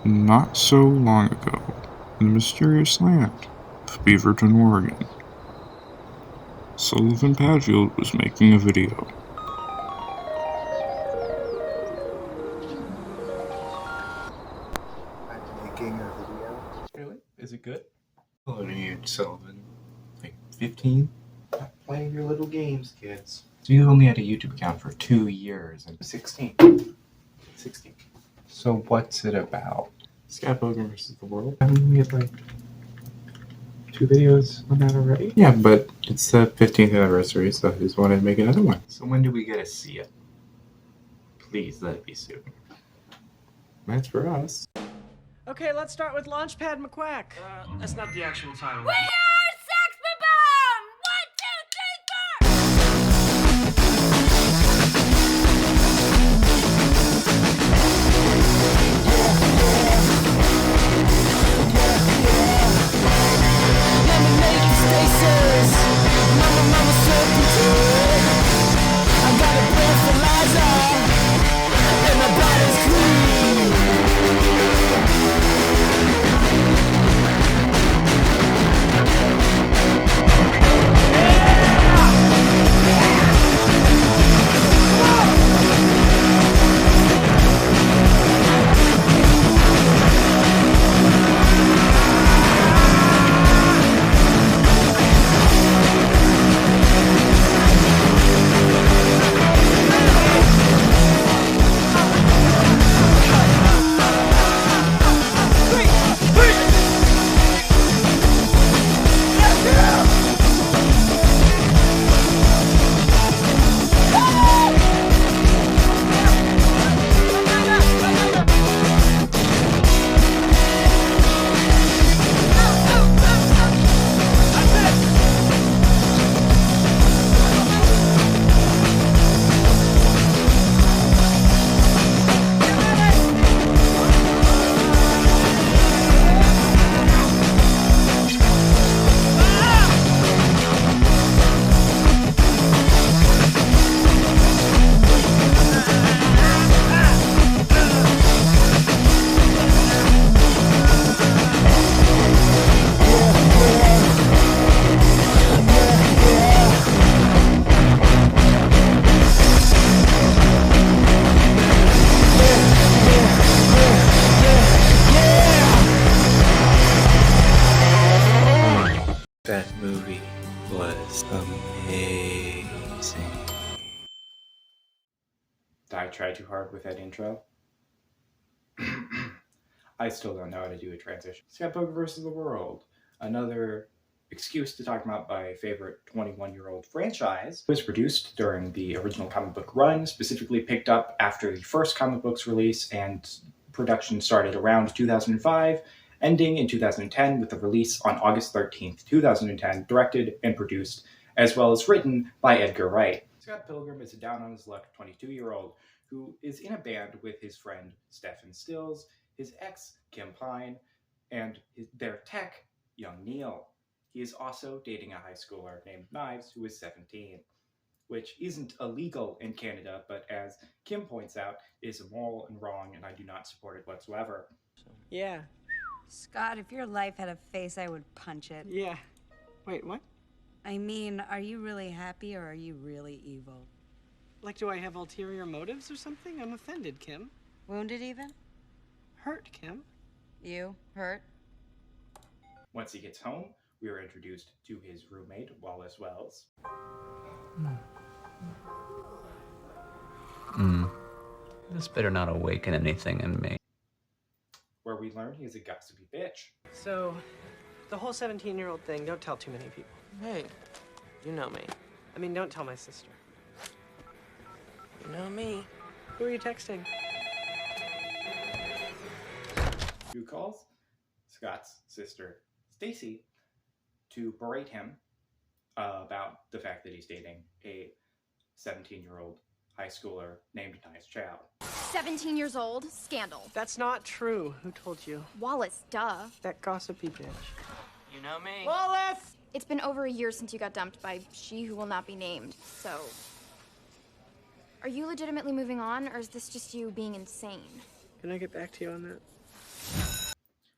Not so long ago, in the mysterious land of Beaverton, Oregon, Sullivan Padfield was making a video. I'm making a video. Really? Is it good? How old are you, Sullivan? Like 15? Stop playing your little games, kids. So you only had a YouTube account for 2 years and 16. 16. so what's it about? Sky Pilgrim versus the World. Haven't we had like 2 videos on that already? Yeah, but it's the 15th anniversary, so I just wanted to make another one. So when do we get to see it? Please let it be soon. That's for us. Okay, let's start with Launchpad McQuack. That's not the actual title. We are Sex Bomb! 1, 2, 3, 4! Lemonade stasis. Mama serpentine. I got a breathalyzer. And my body's clean. That movie was amazing. Did I try too hard with that intro? I still don't know how to do a transition. Sky Pilgrim versus the World. Another excuse to talk about my favorite 21-year-old franchise. It was produced during the original comic book run, specifically picked up after the first comic book's release, and production started around 2005, ending in 2010 with the release on August 13th, 2010, directed and produced, as well as written by Edgar Wright. Scott Pilgrim is a down-on-his-luck 22-year-old who is in a band with his friend Stephen Stills, his ex Kim Pine, and their tech, young Neil. He is also dating a high schooler named Knives who is 17, which isn't illegal in Canada, but as Kim points out, is immoral and wrong, and I do not support it whatsoever. Yeah, Scott, if your life had a face, I would punch it. yeah. Wait, what? I mean, are you really happy or are you really evil? Like, do I have ulterior motives or something? I'm offended, Kim. Wounded even? Hurt, Kim. You? Hurt? Once he gets home, we are introduced to his roommate, Wallace Wells. This better not awaken anything in me. Where we learn he is a gossipy bitch. So, the whole 17-year-old thing, don't tell too many people. Hey, you know me. I mean, don't tell my sister. You know me. Who are you texting? Who calls Scott's sister, Stacy, to berate him about the fact that he's dating a 17-year-old high schooler named Nice Chow. 17 years old? Scandal. That's not true. Who told you? Wallace, duh. That gossipy bitch. You know me. Wallace! It's been over a year since you got dumped by she who will not be named, so... Are you legitimately moving on, or is this just you being insane? Can I get back to you on that?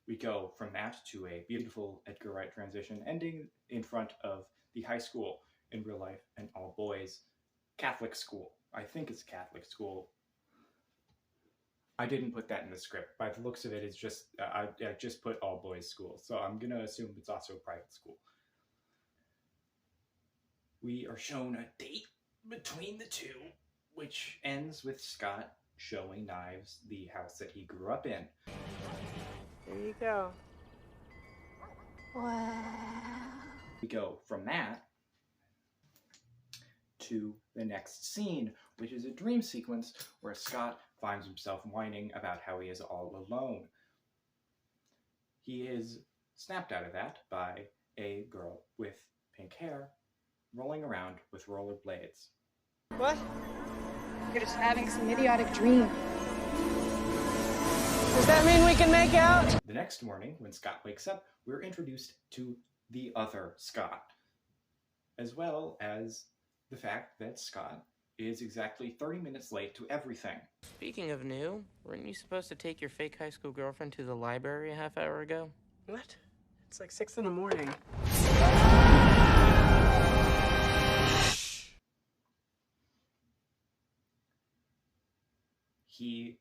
We go from that to a beautiful Edgar Wright transition, ending in front of the high school in real life, an all-boys Catholic school. I think it's a Catholic school. I didn't put that in the script. By the looks of it, it's just I just put all-boys school, so I'm gonna assume it's also a private school. We are shown a date between the two, which ends with Scott showing Knives the house that he grew up in. There you go. Wow. We go from that to the next scene, which is a dream sequence where Scott finds himself whining about how he is all alone. He is snapped out of that by a girl with pink hair rolling around with rollerblades. What? You're just having some idiotic dream. Does that mean we can make out? The next morning, when Scott wakes up, we're introduced to the other Scott, as well as the fact that Scott is exactly 30 minutes late to everything. Speaking of new, weren't you supposed to take your fake high school girlfriend to the library a half hour ago? What? It's like 6 in the morning. He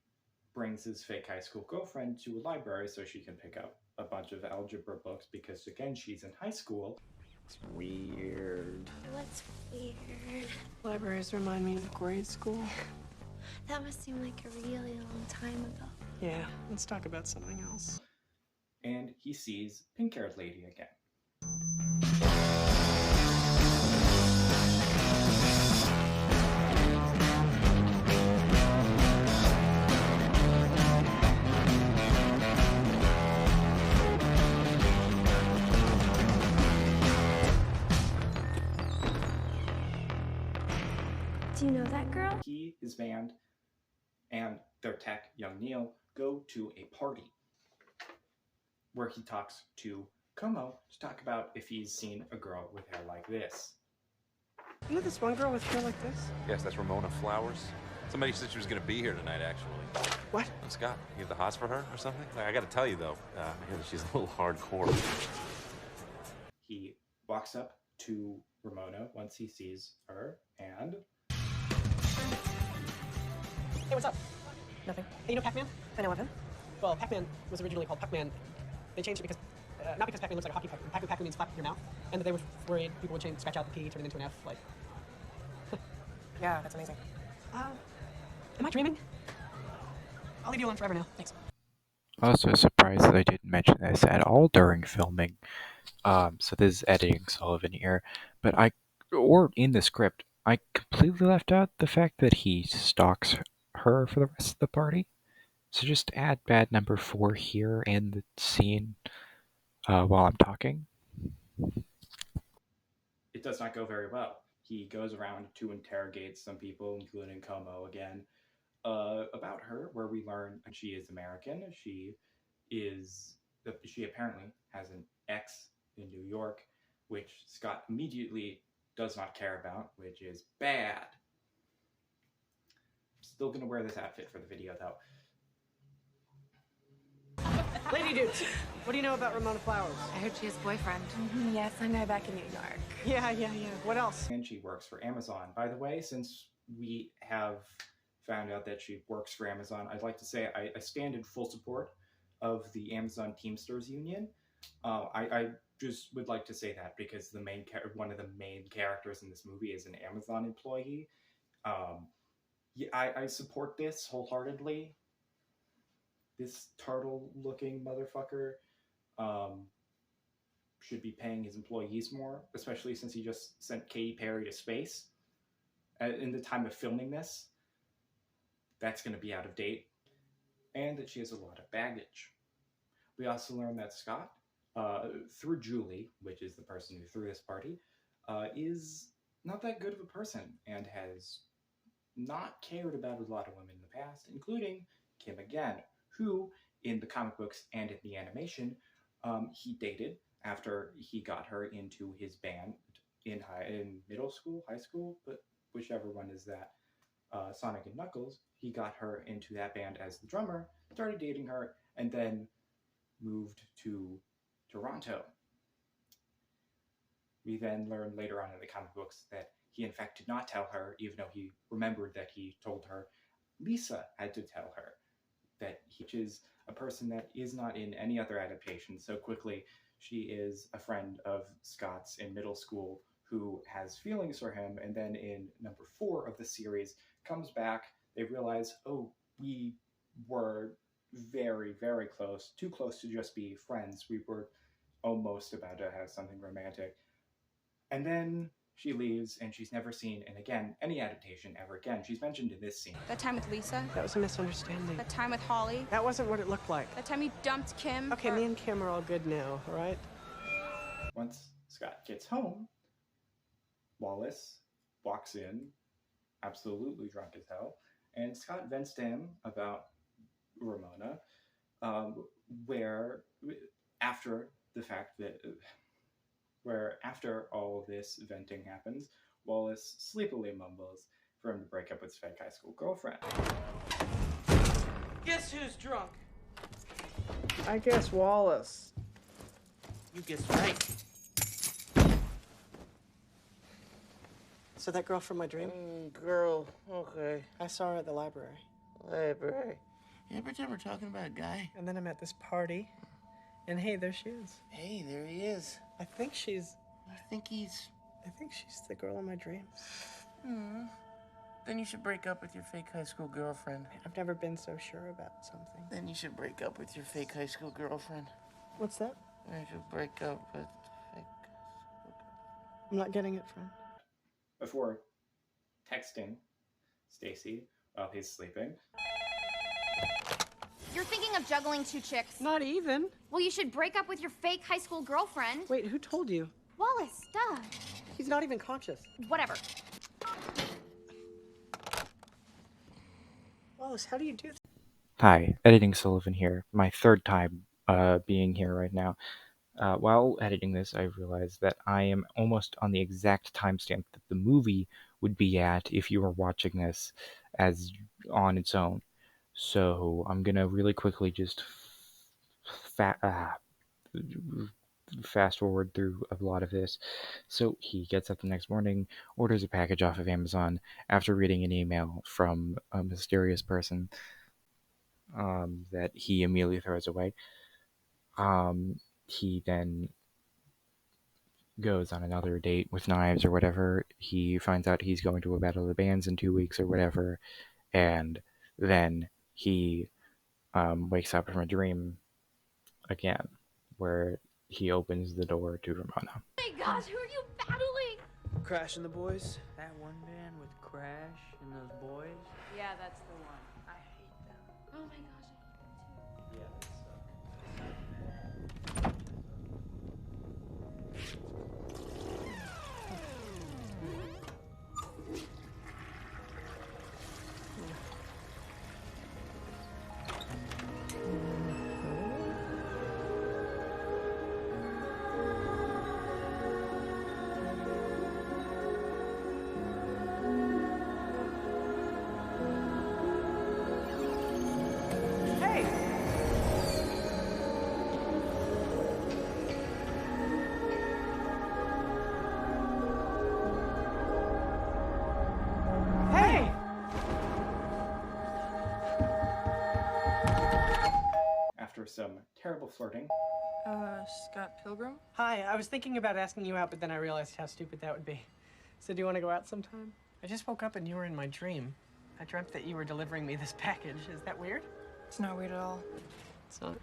brings his fake high school girlfriend to a library so she can pick up a bunch of algebra books because, again, she's in high school. It's weird. What's weird? Libraries remind me of grade school. That must seem like a really long time ago. Yeah, let's talk about something else. And he sees pink-haired lady again. Do you know that girl? He, his band, and their tech, young Neil, go to a party where he talks to Como to talk about if he's seen a girl with hair like this. You know this one girl with hair like this? Yes, that's Ramona Flowers. Somebody said she was going to be here tonight, actually. What? And Scott, you have the hots for her or something? I got to tell you, though, I hear that she's a little hardcore. He walks up to Ramona once he sees her, and... Hey, what's up? Nothing. Hey, you know Pac-Man? I know of him. Well, Pac-Man was originally called Puck-Man. They changed it because, not because Pac-Man looks like a hockey puck. Pac-Man means flap your mouth. And they were worried people would scratch out the P, turn it into an F, like. Yeah, that's amazing. Am I dreaming? I'll leave you alone forever now. Thanks. Also surprised that I didn't mention this at all during filming. So this is editing Sullivan here, but or in the script, I completely left out the fact that he stalks her for the rest of the party. So just add bad number 4 here in the scene while I'm talking. It does not go very well. He goes around to interrogate some people, including Como again, about her, where we learn she is American. She apparently has an ex in New York, which Scott immediately does not care about, which is bad. I'm still gonna wear this outfit for the video, though. Lady dudes, what do you know about Ramona Flowers? I heard she has a boyfriend. Yes, I know back in New York. Yeah. What else? And she works for Amazon. By the way, since we have found out that she works for Amazon, I'd like to say I stand in full support of the Amazon Teamsters Union. I just would like to say that because one of the main characters in this movie is an Amazon employee. Yeah, I support this wholeheartedly. This turtle-looking motherfucker should be paying his employees more, especially since he just sent Katy Perry to space. In the time of filming this, that's going to be out of date. And that she has a lot of baggage. We also learn that Scott, through Julie, which is the person who threw this party, is not that good of a person and has not cared about a lot of women in the past, including Kim again, who, in the comic books and in the animation, he dated after he got her into his band in middle school, high school, but whichever one is that, Sonic and Knuckles. He got her into that band as the drummer, started dating her, and then moved to Toronto. We then learn later on in the comic books that he in fact did not tell her, even though he remembered that he told her. Lisa had to tell her that he is a person that is not in any other adaptation. So quickly, she is a friend of Scott's in middle school who has feelings for him, and then in number 4 of the series comes back. They realize, oh, we were very, very close, too close to just be friends. We were almost about to have something romantic. And then she leaves, and she's never seen in again any adaptation ever again. She's mentioned in this scene. That time with Lisa? That was a misunderstanding. That time with Holly? That wasn't what it looked like. That time you dumped Kim? Okay, me and Kim are all good now, all right? Once Scott gets home, Wallace walks in, absolutely drunk as hell, and Scott vents to him about Ramona, where after all this venting happens, Wallace sleepily mumbles for him to break up with his fake high school girlfriend. Guess who's drunk? I guess Wallace. You guessed right. So that girl from my dream? Girl, okay. I saw her at the library. Library. Yeah, pretend we're talking about a guy. And then I'm at this party, and hey, there she is. Hey, there he is. I think she's the girl in my dreams. Then you should break up with your fake high school girlfriend. I've never been so sure about something. Then you should break up with your fake high school girlfriend. What's that? You should break up with fake. I'm not getting it, friend. Before texting Stacy while he's sleeping. You're thinking of juggling 2 chicks. Not even. Well, you should break up with your fake high school girlfriend. Wait, who told you? Wallace, duh. He's not even conscious. Whatever. Wallace, how do you do that? Hi, Editing Sullivan here. My 3rd time being here right now. While editing this, I realized that I am almost on the exact timestamp that the movie would be at if you were watching this as on its own. So I'm gonna really quickly just fast forward through a lot of this. So he gets up the next morning, orders a package off of Amazon after reading an email from a mysterious person that he immediately throws away. He then goes on another date with knives or whatever. He finds out he's going to a battle of the bands in 2 weeks or whatever, and then he wakes up from a dream again, where he opens the door to Ramona. Oh my gosh, who are you battling? Crash and the Boys? That one band with Crash and those boys? Yeah, that's the one. I hate them. Oh my gosh, I hate them too. Yeah, that's After some terrible flirting. Scott Pilgrim? Hi, I was thinking about asking you out, but then I realized how stupid that would be. So do you want to go out sometime? I just woke up and you were in my dream. I dreamt that you were delivering me this package. Is that weird? It's not weird at all. It's not.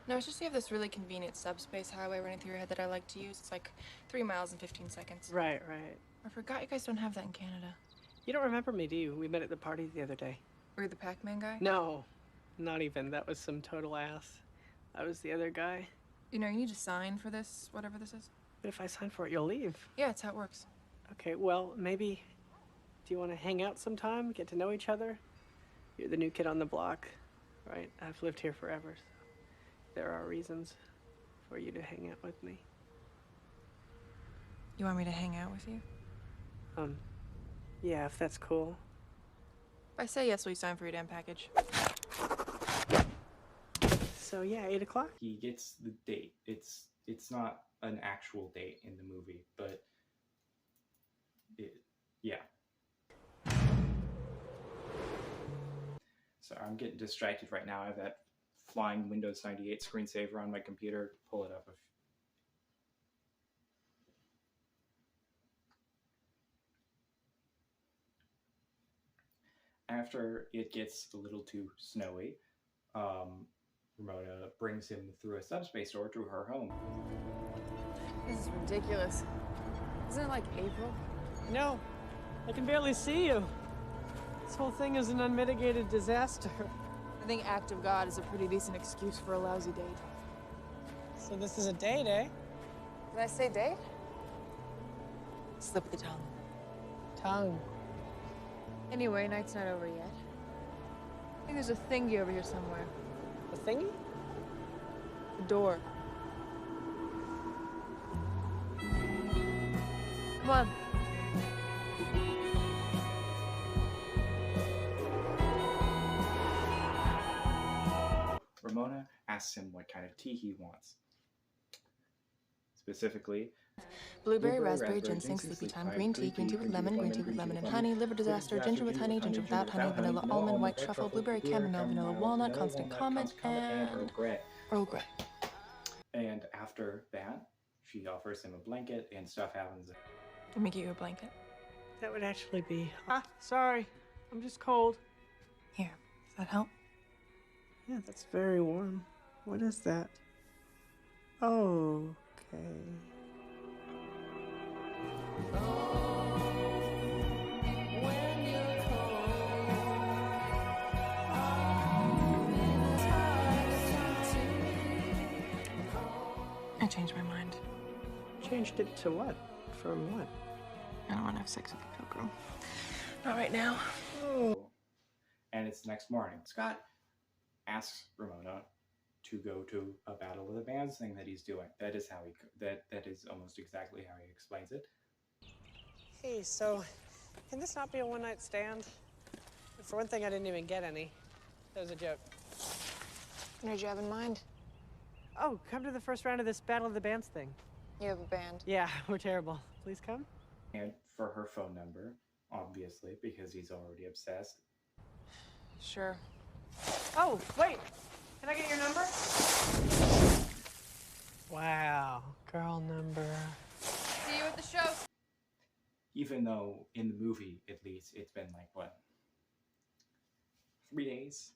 No, it's just you have this really convenient subspace highway running through your head that I like to use. It's like 3 miles and 15 seconds. Right. I forgot you guys don't have that in Canada. You don't remember me, do you? We met at the party the other day. Were you the Pac-Man guy? No, not even. That was some total ass. I was the other guy. You know, you need to sign for this, whatever this is. But if I sign for it, you'll leave. Yeah, that's how it works. Okay, well, maybe... Do you want to hang out sometime? Get to know each other? You're the new kid on the block, right? I've lived here forever, so there are reasons for you to hang out with me. You want me to hang out with you? Yeah, if that's cool. If I say yes, will you sign for your damn package? So yeah, 8 o'clock? He gets the date. It's not an actual date in the movie, but yeah. So I'm getting distracted right now. I have that flying Windows 98 screensaver on my computer. Pull it up. After it gets a little too snowy, Ramona brings him through a subspace door to her home. This is ridiculous. Isn't it like April? No, I can barely see you. This whole thing is an unmitigated disaster. I think act of God is a pretty decent excuse for a lousy date. So this is a date, eh? Did I say date? Slip the tongue. Tongue. Anyway, night's not over yet. I think there's a thingy over here somewhere. A thingy? A door. Come on. Ramona asks him what kind of tea he wants. Specifically, Blueberry, raspberry, ginseng, sleepy time, green tea with lemon, green tea with lemon and honey, liver disaster, ginger with honey, ginger without honey, vanilla almond, white truffle, blueberry chamomile, vanilla walnut, constant comment, and Earl Grey. Earl Grey. And after that, she offers him a blanket and stuff happens. Let me get you a blanket. That would actually be... sorry. I'm just cold. Here, does that help? Yeah, that's very warm. What is that? Oh, okay. I changed my mind. Changed it to what? From what? I don't want to have sex with you, Pilgrim. Not right now. Oh. And it's the next morning. Scott asks Ramona to go to a battle of the bands thing that he's doing. That is how that is almost exactly how he explains it. Hey, so can this not be a one-night stand? For one thing, I didn't even get any. That was a joke. What did you have in mind? Oh, come to the first round of this Battle of the Bands thing. You have a band. Yeah, we're terrible. Please come. And for her phone number, obviously, because he's already obsessed. Sure. Oh, wait. Can I get your number? Wow, girl number. See you at the show. Even though in the movie, at least, it's been like, what, 3 days?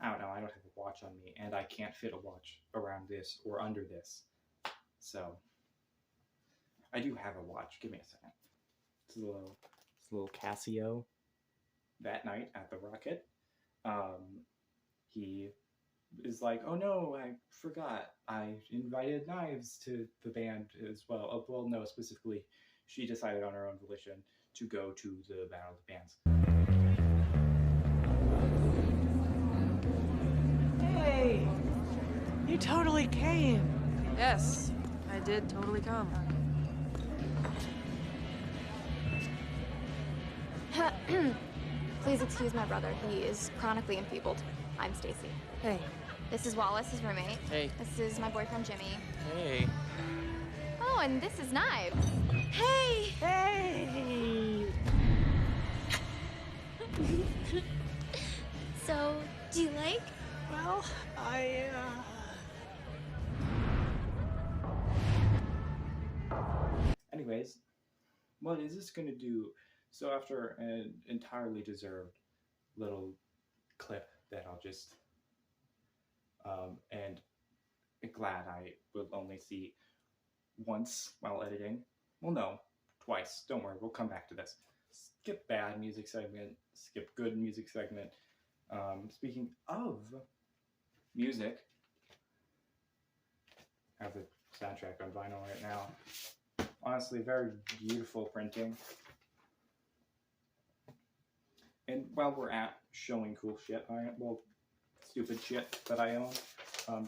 I don't know, I don't have a watch on me, and I can't fit a watch around this or under this. So, I do have a watch. Give me a second. It's a little Casio. That night at the Rocket, he is like, oh no, I forgot. I invited Knives to the band as well. Oh, well, no, specifically, she decided on her own volition to go to the Battle of the Bands. Hey, you totally came. Yes, I did totally come. Please excuse my brother. He is chronically enfeebled. I'm Stacy. Hey. This is Wallace, his roommate. Hey. This is my boyfriend, Jimmy. Hey. Oh, and this is Knives. Hey! Hey! So, do you like? Well, Anyways, what is this going to do? So after an entirely deserved little clip that I'll just, and glad I will only see once while editing. Well, no, twice. Don't worry, we'll come back to this. Skip bad music segment, skip good music segment. Speaking of music, I have the soundtrack on vinyl right now. Honestly, very beautiful printing. And while we're at showing cool shit, stupid shit that I own,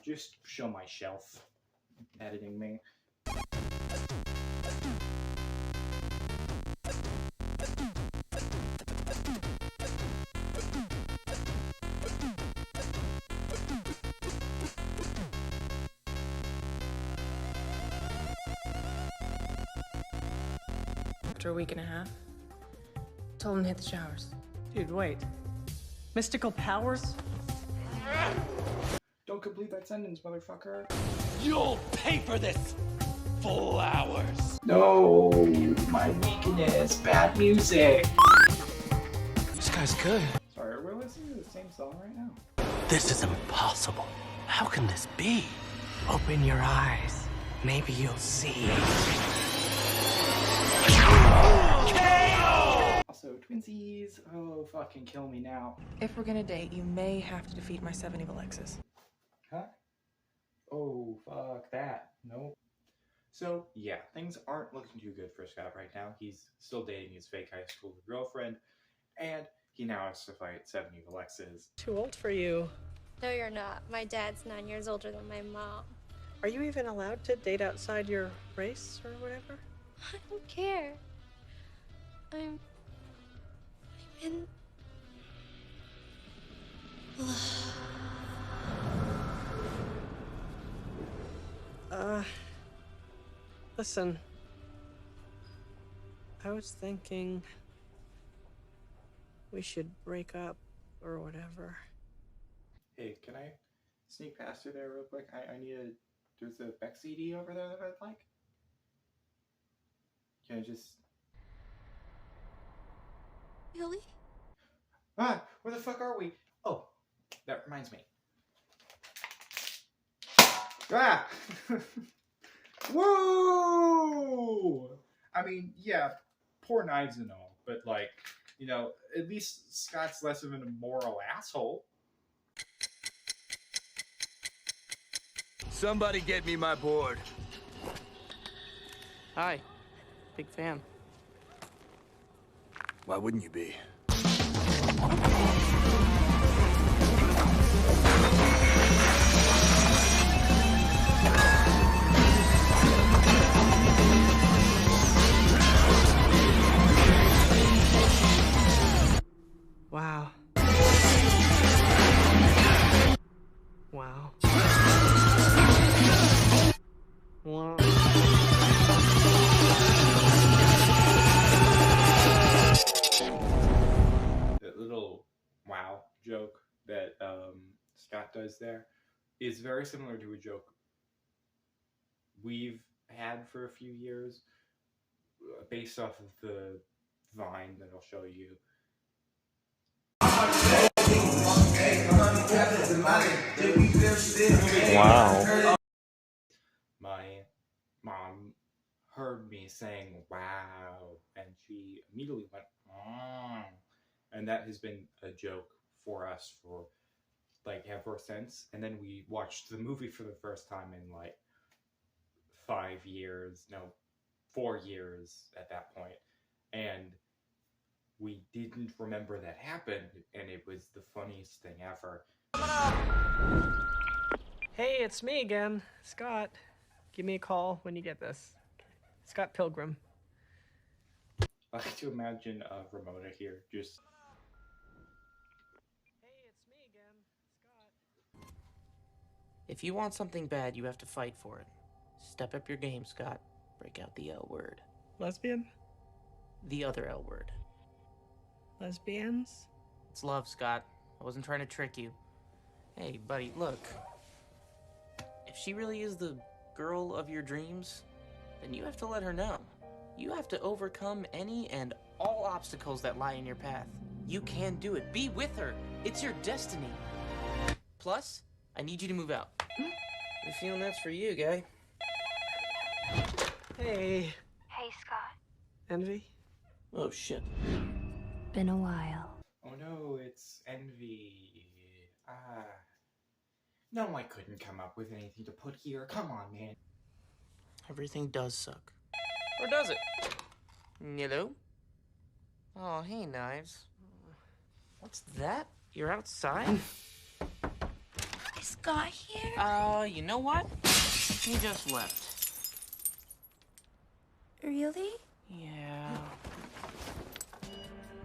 just show my shelf, editing me. after a week and a half. Told him to hit the showers. Dude, wait. Mystical powers? Don't complete that sentence, motherfucker. You'll pay for this! Flowers! No, my weakness. Bad music. This guy's good. Sorry, we're listening to the same song right now. This is impossible. How can this be? Open your eyes. Maybe you'll see. Also, twinsies. Oh, fucking kill me now. If we're gonna date, you may have to defeat my 7 evil exes. Huh? Oh, fuck that. Nope. So, yeah, things aren't looking too good for Scott right now. He's still dating his fake high school girlfriend, and he now has to fight 7 evil exes. Too old for you. No, you're not. My dad's 9 years older than my mom. Are you even allowed to date outside your race or whatever? I don't care. I'm in... Listen. I was thinking we should break up or whatever. Hey, can I sneak past through there real quick? I need a... There's a Beck CD over there that I'd like. Can I just... Really? Ah! Where the fuck are we? Oh, that reminds me. Ah! Woo! I mean, yeah, poor knives and all, but like, you know, at least Scott's less of an immoral asshole. Somebody get me my board. Hi. Big fan. Why wouldn't you be? Wow. Wow. Wow. That little wow joke that Scott does there is very similar to a joke we've had for a few years based off of the Vine that I'll show you. Wow. My mom heard me saying wow, and she immediately went, oh. And that has been a joke for us for like ever since. And then we watched the movie for the first time in like 5 years, no, 4 years at that point. And we didn't remember that happened, and it was the funniest thing ever. Hey, it's me again, Scott. Give me a call when you get this. Scott Pilgrim. I like to imagine Ramona here, just... Hey, it's me again, Scott. If you want something bad, you have to fight for it. Step up your game, Scott. Break out the L word. Lesbian? The other L word. Lesbians? It's love, Scott. I wasn't trying to trick you. Hey, buddy, look. If she really is the girl of your dreams, then you have to let her know. You have to overcome any and all obstacles that lie in your path. You can do it. Be with her. It's your destiny. Plus, I need you to move out. I have a feeling that's for you, guy. Hey. Hey, Scott. Envy? Oh, shit. Been a while. Oh no, it's Envy. No, I couldn't come up with anything to put here. Come on, man. Everything does suck. Or does it? Hello? Oh, hey, Knives. What's that? You're outside? Is Scott here? You know what? He just left. Really? Yeah.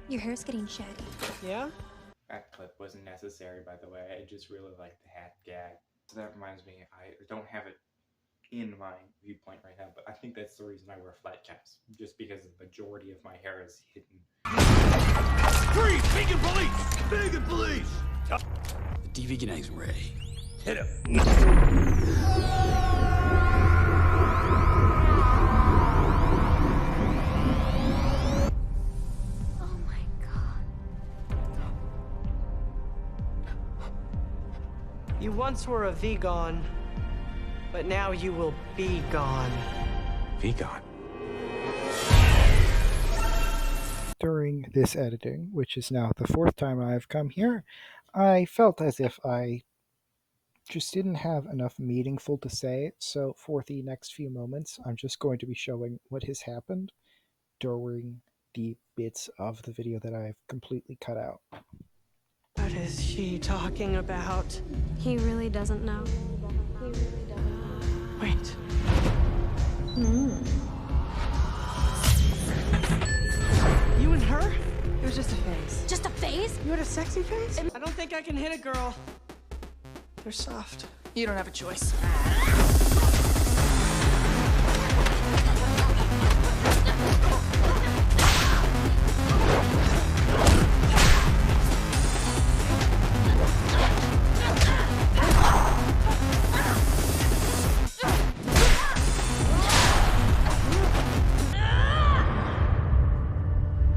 Your hair's getting shaggy. Yeah? That clip wasn't necessary, by the way. I just really like the hat gag. So that reminds me, I don't have it in my viewpoint right now, but I think that's the reason I wear flat caps, just because the majority of my hair is hidden. Freeze! Vegan police! Vegan police! The deveganizing ray. Hit him. Oh my god. You once were a vegan, but now you will be gone. Vegan. During this editing, which is now the 4th time I've come here, I felt as if I just didn't have enough meaningful to say, so for the next few moments, I'm just going to be showing what has happened during the bits of the video that I've completely cut out. What is she talking about? He really doesn't know. He really doesn't. Wait. You and her? It was just a phase. Just a phase? You had a sexy face? I don't think I can hit a girl. They're soft. You don't have a choice.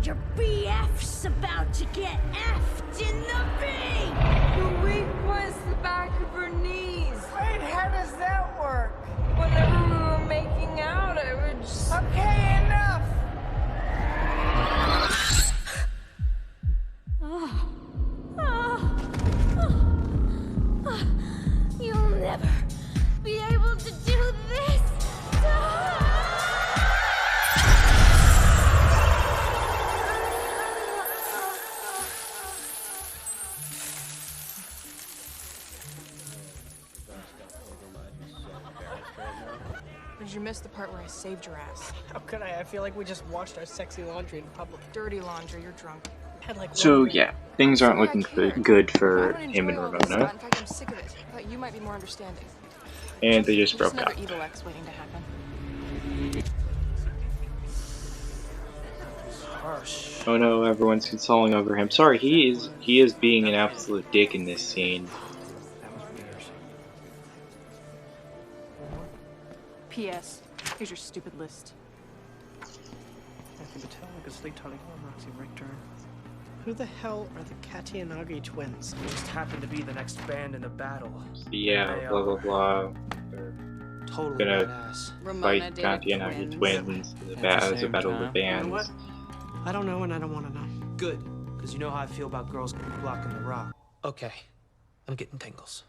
Your BF's about to get F'd in the V! The weak was the back of her knees. Wait, how does that work? Whenever we were making out, I would just... Okay, enough! You'll never be able to do this! Did you miss the part where I saved your ass? How could I? I feel like we just washed our sexy laundry in public. Dirty laundry, you're drunk. Had like So yeah, things aren't looking good for I don't him and enjoy all this, Scott. Ramona, In fact, I'm sick of it. I thought you might be more understanding. and they just Just broke up. another evil X waiting to happen. harsh. Oh no, everyone's consoling over him. Sorry, he is being an absolute dick in this scene. P.S. Here's your stupid list. Matthew Patel, August Lee, Tony Hall, Roxy Richter. Who the hell are the Katiyanagi twins? They just happen to be the next band in the battle. Yeah, They blah blah are blah. Totally Gonna badass. fight Katiyanagi twins in the as a battle of the bands. You know what? I don't know and I don't want to know. Good, because you know how I feel about girls blocking the rock. Okay, I'm getting tingles.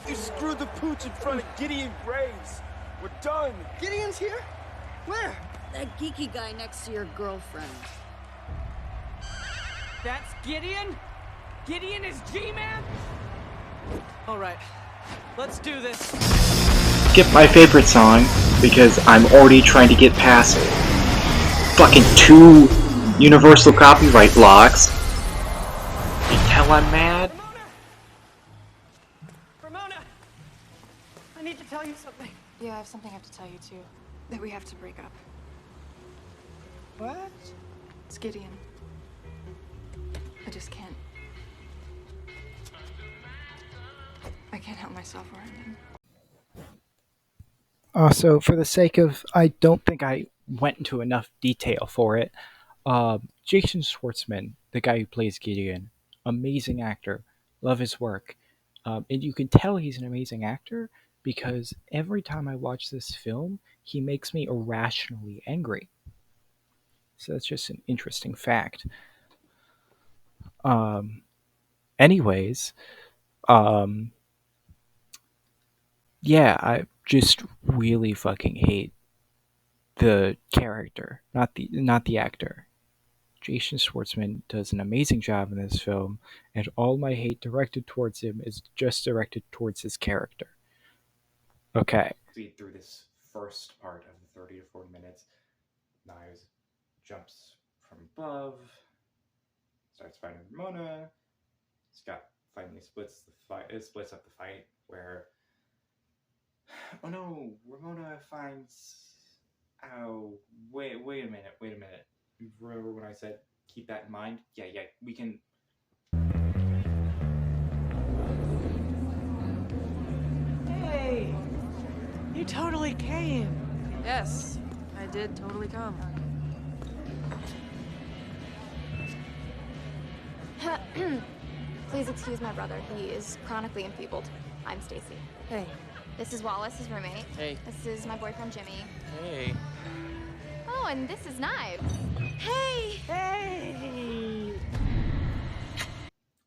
You screwed the pooch in front of Gideon Graves. We're done. Gideon's here? Where? That geeky guy next to your girlfriend. That's Gideon? Gideon is G-Man? All right, let's do this. Skip my favorite song because I'm already trying to get past fucking 2 universal copyright blocks. You tell I'm mad? Ramona! I need to tell you something. Yeah, I have something I have to tell you too. That we have to break up. What? It's Gideon. I just can't. I can't help myself around him. So for the sake of, I don't think I went into enough detail for it. Jason Schwartzman, the guy who plays Gideon, amazing actor, love his work. And you can tell he's an amazing actor because every time I watch this film, he makes me irrationally angry. So that's just an interesting fact. Anyways, yeah, I just really fucking hate the character, not the actor. Jason Schwartzman does an amazing job in this film, and all my hate directed towards him is just directed towards his character. Okay. See, through this first part of the 30 to 40 minutes, Knives jumps from above, starts fighting Ramona. Scott finally splits up the fight where Oh no, Ramona finds. Oh, wait a minute. Remember when I said keep that in mind? Yeah, we can. Hey! You totally came. Yes, I did totally come. Please excuse my brother. He is chronically enfeebled. I'm Stacy. Hey. This is Wallace, his roommate. Hey. This is my boyfriend, Jimmy. Hey. Oh, and this is Knives. Hey! Hey!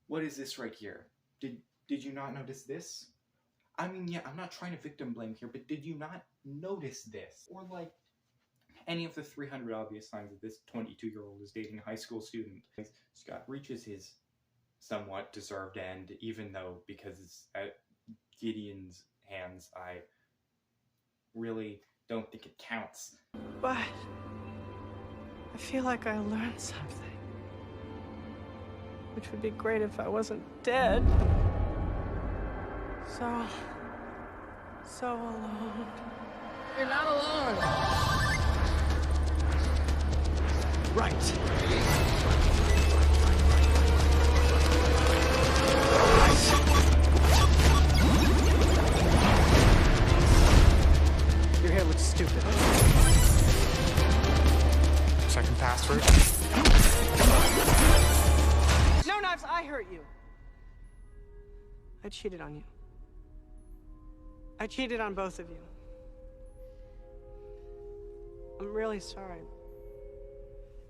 What is this right here? Did you not notice this? I mean, yeah, I'm not trying to victim blame here, but did you not notice this? Or like any of the 300 obvious signs that this 22-year-old is dating a high school student? Scott reaches his somewhat deserved end, even though because it's at Gideon's hands, I really don't think it counts. But I feel like I learned something. Which would be great if I wasn't dead. So alone. You're not alone. Right. Your hair looks stupid. Second password. No, Knives, I hurt you. I cheated on you. I cheated on both of you. I'm really sorry.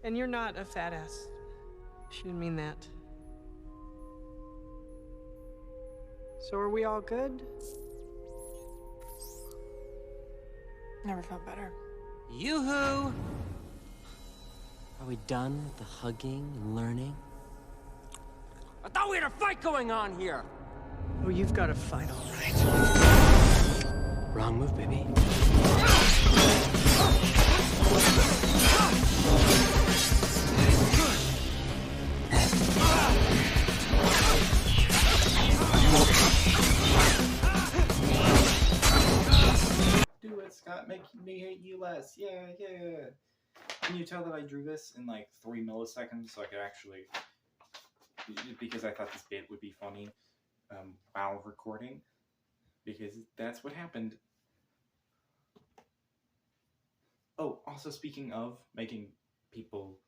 And you're not a fat ass. She didn't mean that. So are we all good? Never felt better. Yoo-hoo! Are we done with the hugging and learning? I thought we had a fight going on here! Oh, you've got to fight, all right. Wrong move, baby. Do it, Scott. Make me hate you less. Yeah. Can you tell that I drew this in like 3 milliseconds so I could actually... Because I thought this bit would be funny while recording. Because that's what happened. Oh, also speaking of making people...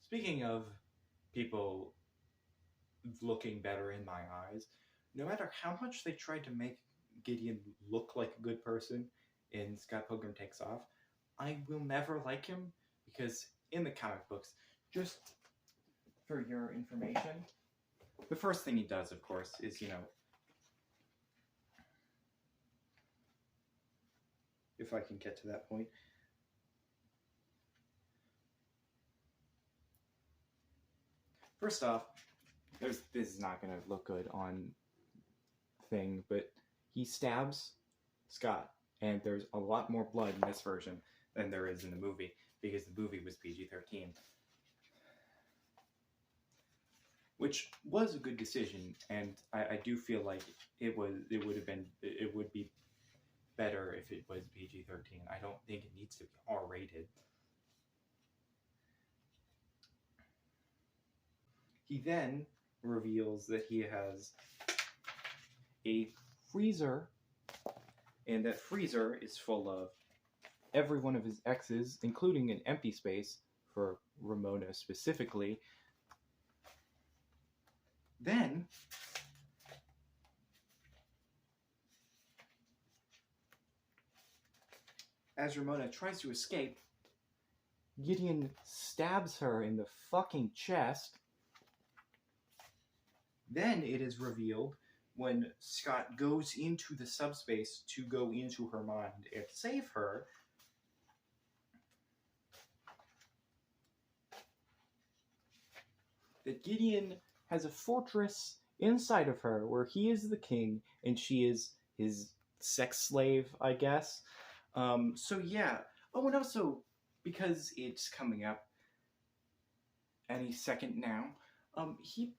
Speaking of people looking better in my eyes, no matter how much they tried to make Gideon look like a good person in Scott Pilgrim Takes Off, I will never like him because in the comic books, just for your information, the first thing he does, of course, is, if I can get to that point. First off, this is not going to look good on thing, but he stabs Scott, and there's a lot more blood in this version than there is in the movie, because the movie was PG-13. Which was a good decision, and I do feel like it would be better if it was PG-13. I don't think it needs to be R-rated. He then reveals that he has a freezer, and that freezer is full of every one of his exes, including an empty space for Ramona specifically. Then, as Ramona tries to escape, Gideon stabs her in the fucking chest. Then it is revealed when Scott goes into the subspace to go into her mind and save her, that Gideon has a fortress inside of her where he is the king and she is his sex slave, I guess. So yeah. Oh, and also, because it's coming up any second now, he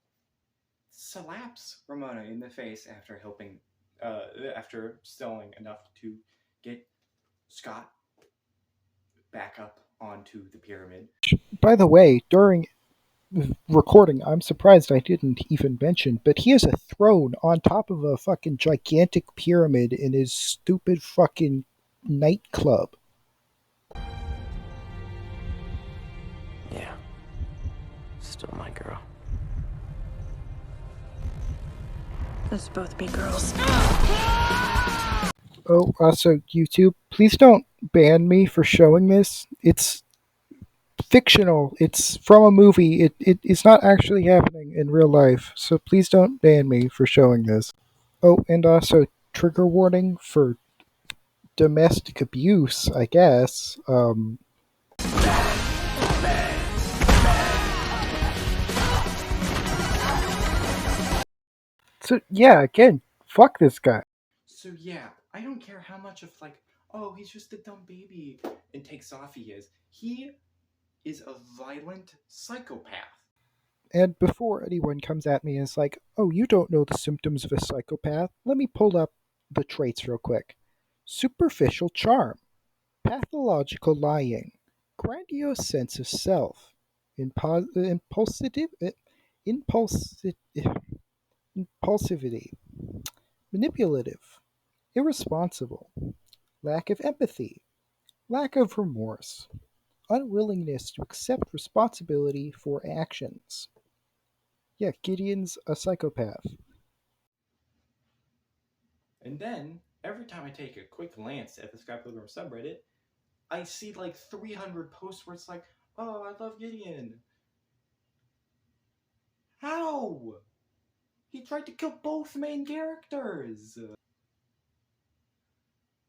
slaps Ramona in the face after helping, after stealing enough to get Scott back up onto the pyramid. By the way, during recording, I'm surprised I didn't even mention, but he has a throne on top of a fucking gigantic pyramid in his stupid fucking nightclub. Yeah. Still my girl. Let's both be girls. Oh, also, YouTube, please don't ban me for showing this. It's fictional. It's from a movie. It's not actually happening in real life, so please don't ban me for showing this. Oh, and also, trigger warning for domestic abuse, I guess. So, yeah, again, fuck this guy. So yeah, I don't care how much of like, oh, he's just a dumb baby and takes off he is. He is a violent psychopath. And before anyone comes at me and is like, oh, you don't know the symptoms of a psychopath, let me pull up the traits real quick. Superficial charm, pathological lying, grandiose sense of self, impulsivity, manipulative, irresponsible, lack of empathy, lack of remorse, unwillingness to accept responsibility for actions. Yeah, Gideon's a psychopath. And then, every time I take a quick glance at the Scott Pilgrim subreddit, I see like 300 posts where it's like, oh, I love Gideon. How? He tried to kill both main characters.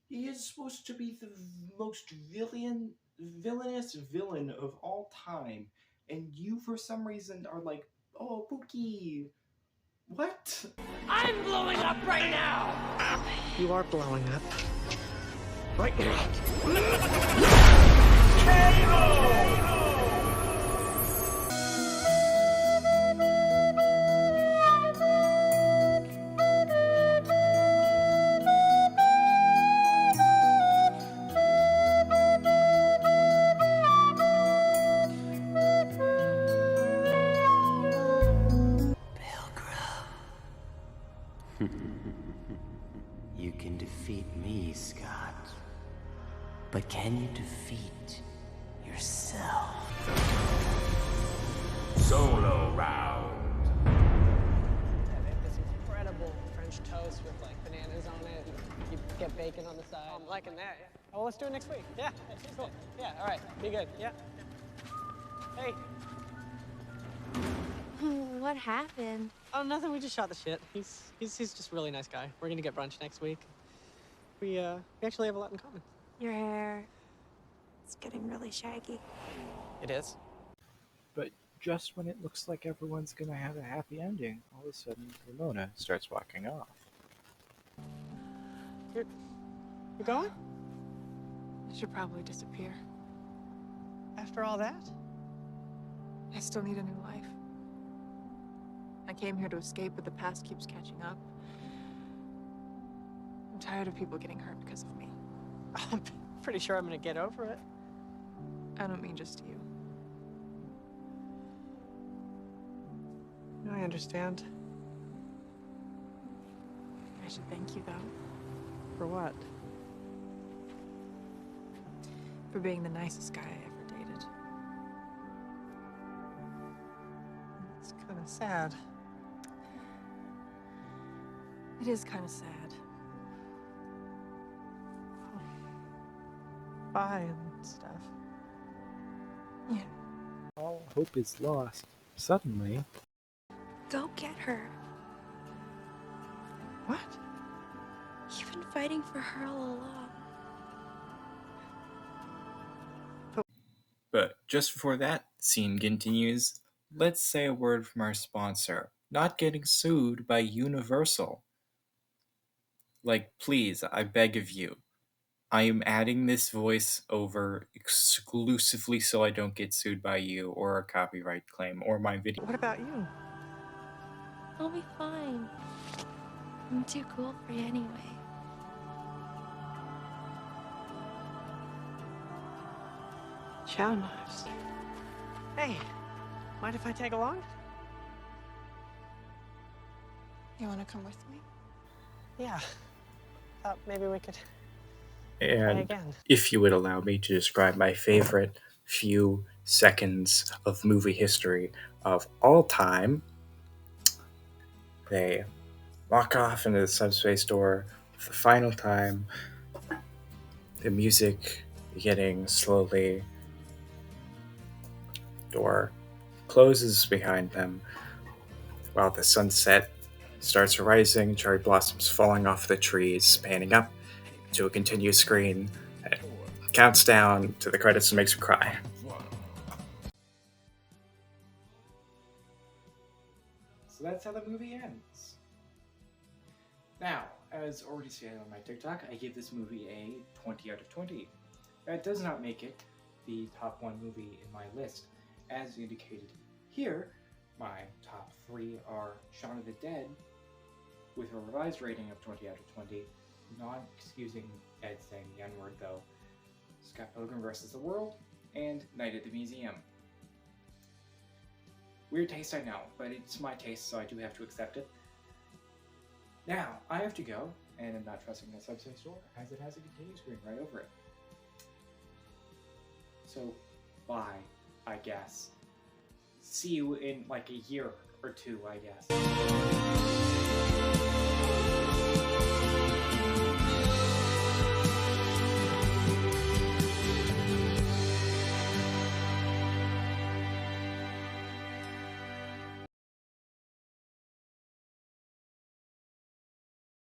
He is supposed to be the most villainous villain of all time. And you, for some reason, are like, oh, Pookie. What? I'm blowing up right now! You are blowing up. Right now. You can defeat me, Scott. But can you defeat yourself? Solo round. This incredible French toast with like bananas on it. You get bacon on the side. I'm liking that. Yeah. Oh, well, let's do it next week. Yeah, cool. Yeah, all right. Be good. Yeah. Hey. What happened? Oh, nothing. We just shot the shit. He's just a really nice guy. We're gonna get brunch next week. We actually have a lot in common. Your hair, it's getting really shaggy. It is. But just when it looks like everyone's gonna have a happy ending, all of a sudden Ramona starts walking off. You're going? I should probably disappear. After all that? I still need a new life. I came here to escape, but the past keeps catching up. I'm tired of people getting hurt because of me. I'm pretty sure I'm gonna get over it. I don't mean just you. No, I understand. I should thank you, though. For what? For being the nicest guy I ever dated. It's kind of sad. It is kind of sad. Bye and stuff. Yeah. All hope is lost. Suddenly, Go get her. What? You've been fighting for her all along. But just before that scene continues, let's say a word from our sponsor. Not getting sued by Universal. Like, please, I beg of you. I am adding this voice over exclusively so I don't get sued by you or a copyright claim or my video. What about you? I'll be fine. I'm too cool for you anyway. Chow knives. Hey, mind if I tag along? You want to come with me? Yeah. Thought maybe we could try And again. if you would allow me to describe my favorite few seconds of movie history of all time, they walk off into the subspace door for the final time, the music beginning slowly, door closes behind them, while the sunset starts rising, cherry blossoms falling off the trees, panning up to a continuous screen that counts down to the credits and makes you cry. So that's how the movie ends. Now, as already stated on my TikTok, I give this movie a 20 out of 20. That does not make it the top 1 movie in my list. As indicated here, my top 3 are Shaun of the Dead, with a revised rating of 20 out of 20, not excusing Ed saying the N-word though, Scott Pilgrim vs. the World, and Night at the Museum. Weird taste, I know, but it's my taste, so I do have to accept it. Now, I have to go, and I'm not trusting the subspace door, as it has a continuous screen right over it. So, bye, I guess. See you in like a year or two, I guess.